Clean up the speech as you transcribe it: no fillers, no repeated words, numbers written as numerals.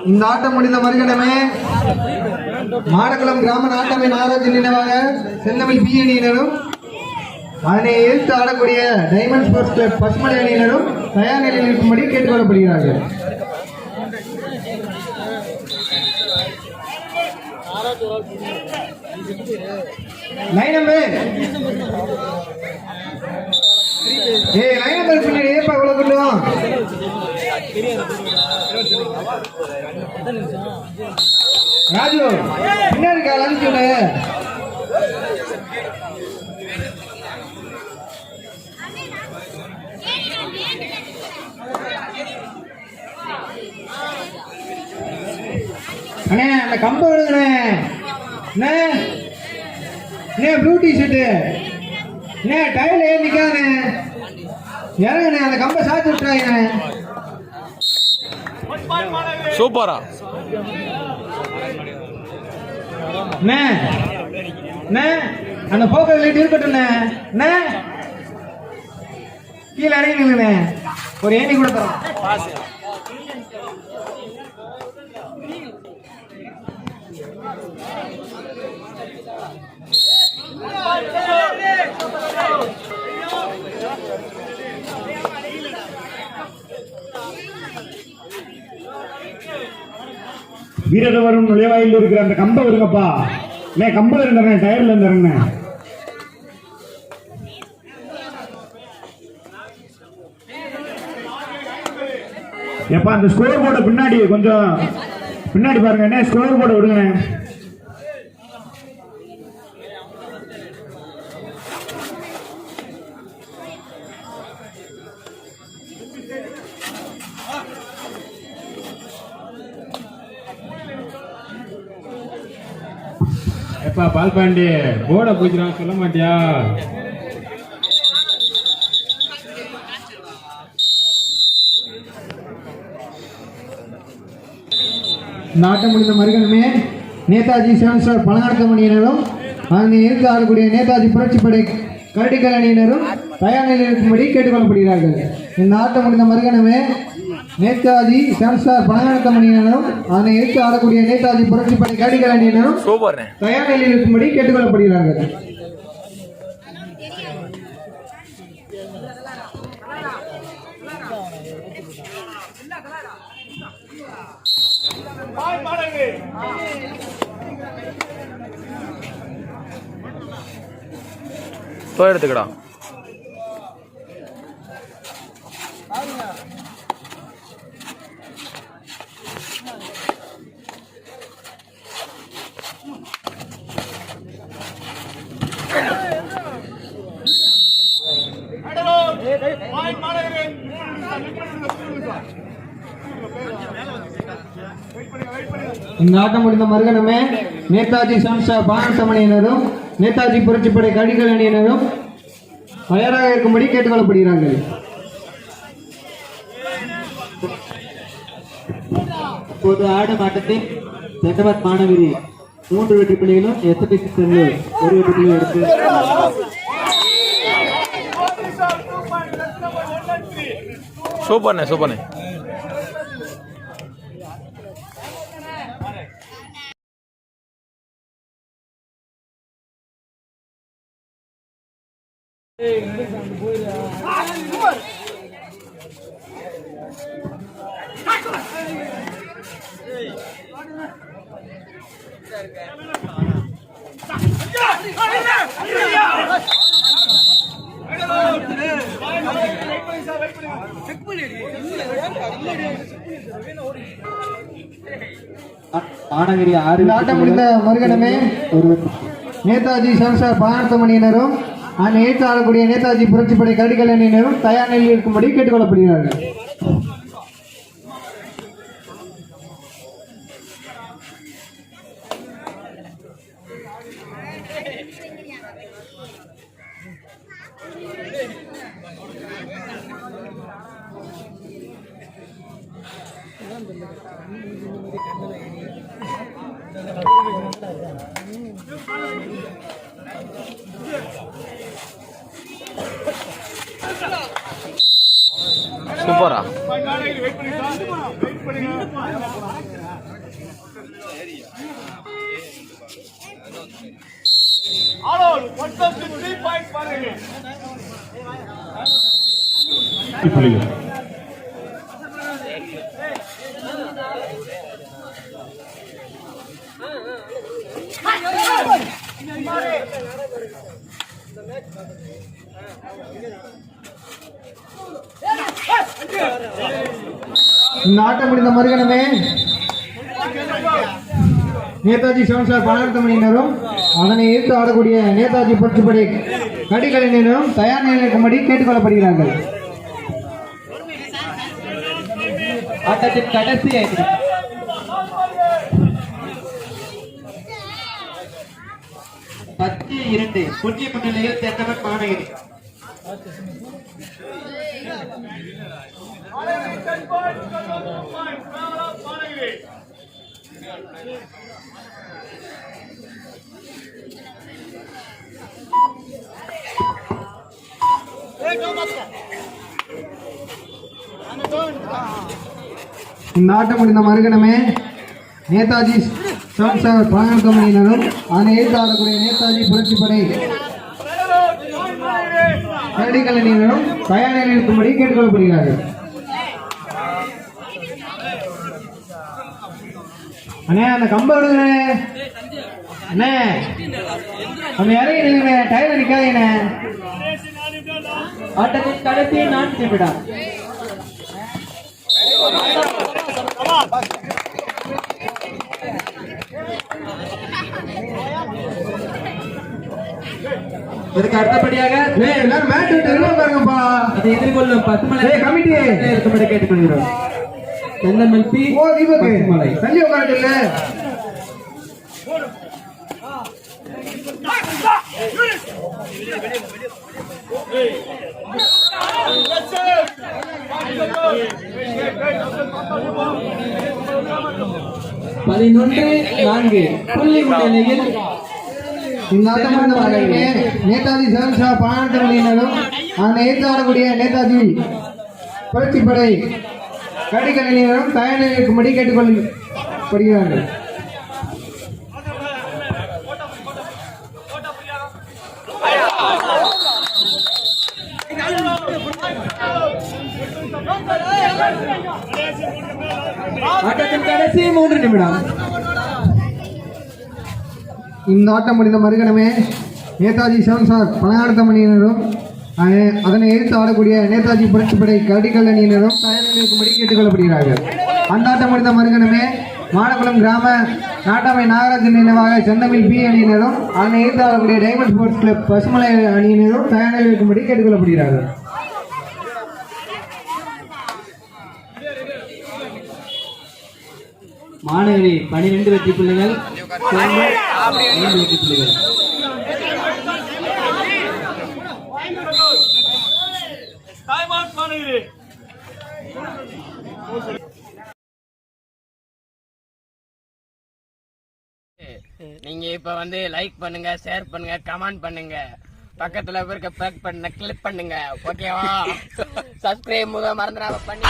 இந்த ஆட்டம் முடிந்த மறுகணமே மாடக்குளம் கிராம நாட்டமையின் ஆரோக்கிய நினைவாக சென்னமில் பி அணியினரும் அதனை எதிர்த்து ஆடக்கூடிய டைமண்ட் ஸ்போர்ட்ஸ் கிளப் பசுமலை அணியினரும் தயார் நிலையில் இருக்கும்படி கேட்டுக்கொள்ளப்படுகிறார்கள். லைன் நம்பர் பின்னாடி ஏப்பா இவ்வளவு கொள்ளுவோம். ராஜு பின்னாடி கால் அனுப்பிச்சுடு. அண்ணே அந்த கம்பை விடுங்கண்ணே. ப்ளூ டிஷர்ட்டு டைல ஏன் நிக்காதே இறங்குண்ணே. அந்த கம்பை சாத்தி விட்டுறாங்க. சூப்பரா அந்த போக்கஸ் லைட் இருக்கட்டும்ண்ணே. கீழே இறங்கி நில்லுண்ணே. ஒரு ஏணி கூட தரோம். வீரர் வரும் நுழைவாயில் இருக்கிற அந்த கம்பை வருங்கப்பா. கம்பல இருந்தேன், டயர்ல இருந்தேன். எப்பா அந்த ஸ்கோர் போர்டை பின்னாடி கொஞ்சம் பின்னாடி பாருங்க. என்ன ஸ்கோர் போர்டை விடுங்க. எப்பா பால்பாண்டி போர்டை பூச்சிடான் சொல்ல மாட்டியா? நாட்டம் முடிந்த மறுகணமே நேதாஜி செவன் ஸ்டார் பலநாடகம் அணியினரும் அதனை எதிர்த்து ஆடக்கூடிய நேதாஜி புரட்சிப்படை கரடிக்கல் அணியினரும் தயார் நிலையில் இருக்கும்படி கேட்டுக்கொள்ளப்படுகிறார்கள். இந்த ஆட்டம் முடிந்த மறுகணமே நேதாஜி செவன் ஸ்டார் பலநாடகம் அணியினரும் அதனை எதிர்த்து ஆடக்கூடிய நேதாஜி புரட்சிப்படை கரடிக்கல் அணியினரும் தயார் நிலையில் இருக்கும்படி கேட்டுக்கொள்ளப்படுகிறார்கள். எடுத்துக்கடா இந்த ஆட்டம் முடிந்த மறுகணமே நேதாஜி சம்சா பானசம் அணியினரும் நேதாஜி புரட்சிப்படை கடிகள் அணியினரும் தயாராக இருக்கும்படி கேட்டுக்கொள்ளப்படுகிறார்கள். இப்போது ஆடும் ஆட்டத்தில் செண்டவத் மாணவிரி 3 வெற்றி புள்ளிகளும் எஸ்எபிசி செல்லு 1 வெற்றி புள்ளியும் எடுத்து சூப்பர்ண்ணே சூப்பர்ண்ணே. ஆட்டம் முடிந்த மறுகணமே நேதாஜி சம்சார் பானசம் அணியினரும் நேற்று ஆடக்கூடிய நேதாஜி புரட்சிப்படை கடிகள் அணியினரும் தயார் நிலையில் இருக்கும்படி கேட்டுக்கொள்ளப்படுகிறார்கள். சூப்பரா புள்ளிகள். இந்த ஆட்டம் முடிந்த மறுகணமே நேதாஜி செவன் ஸ்டார் பணத்தமணியினரும் அதனை எதிர்த்து ஆடக்கூடிய நேதாஜி புரட்சிப்படை கடிகலைஞரும் தயார் நிலையில் இருக்கும்படி கேட்டுக்கொள்ளப்படுகிறார்கள். ஆட்டத்தின் கடைசி 5 10-2 புதிய முன்னிலையில் தென்னவன் மாநகரி. இந்த ஆட்டம் முடிந்த மறுகணமே நேதாஜி செவன் ஸ்டார் பணத்தமணியினரும் அதனை எதிர்த்து ஆடக்கூடிய நேதாஜி புரட்சிப்படை கடிகலைஞரும் தயார் நிலையில் இருக்கும்படி கேட்டுக்கொள்ளப்படுகிறார்கள். அண்ணே அந்த கம்பை விடுங்கண்ணே. அண்ணே கொஞ்சம் இறங்கி நில்லுங்க, டயர் நிற்காதீங்கண்ணே. ஆட்டத்தின் கடைசி 4 நிமிடம். இதற்கு அடுத்தபடியாக எல்லாரும் மேட் விட்டு வெளியே பாருங்கப்பா. அதை எதிர்கொள்ளும் பசுமலை கமிட்டி இருக்கும்படி கேட்டுக்கொள்கிறோம். தென்னமெல்பி ஓ தீபக் பசுமலை. தள்ளி உட்காரட்டு இல்ல. பதினொன்று 4 புள்ளி முன்னிலையில் இந்த ஆட்டம் முடிந்த மறுகணமே நேதாஜி செவன் ஸ்டார் பணத்தமணியினரும் அதனை எதிர்த்து ஆடக்கூடிய நேதாஜி புரட்சிப்படை கடிகலைஞரும் தயார் நிலையில் இருக்கும்படி கேட்டுக்கொள்ளப்படுகிறார்கள். ஆட்டத்தின் கடைசி 3 நிமிடம். இந்த ஆட்டம் முடிந்த மறுகணமே நேதாஜி செவன் ஸ்டார் பணத்தமணியினரும் அதனை எதிர்த்து ஆடக்கூடிய நேதாஜி புரட்சிப்படை கடிகலைஞரும் தயார் நிலையில் இருக்கும்படி கேட்டுக்கொள்ளப்படுகிறார்கள். அந்த ஆட்டம் முடிந்த மறுகணமே மாடக்குளம் கிராம நாட்டாமை நாகராஜன் நினைவாக செந்தமிழ் பி அணியினரும் அதனை எதிர்த்து ஆடக்கூடிய டைமண்ட் ஸ்போர்ட்ஸ் கிளப் பசுமலை அணியினரும் தயார் நிலையில் இருக்கும்படி கேட்டுக்கொள்ளப்படுகிறார்கள். மாநகரி 12 வெற்றி புள்ளிகள், 5 வெற்றி புள்ளிகள். நீங்க இப்ப வந்து லைக் பண்ணுங்க, ஷேர் பண்ணுங்க, கமெண்ட் பண்ணுங்க, பக்கத்துல இருக்க பேக் பண்ண கிளிக் பண்ணுங்க. ஓகேவா? சப்ஸ்கிரைப் மறந்துடாம பண்ணி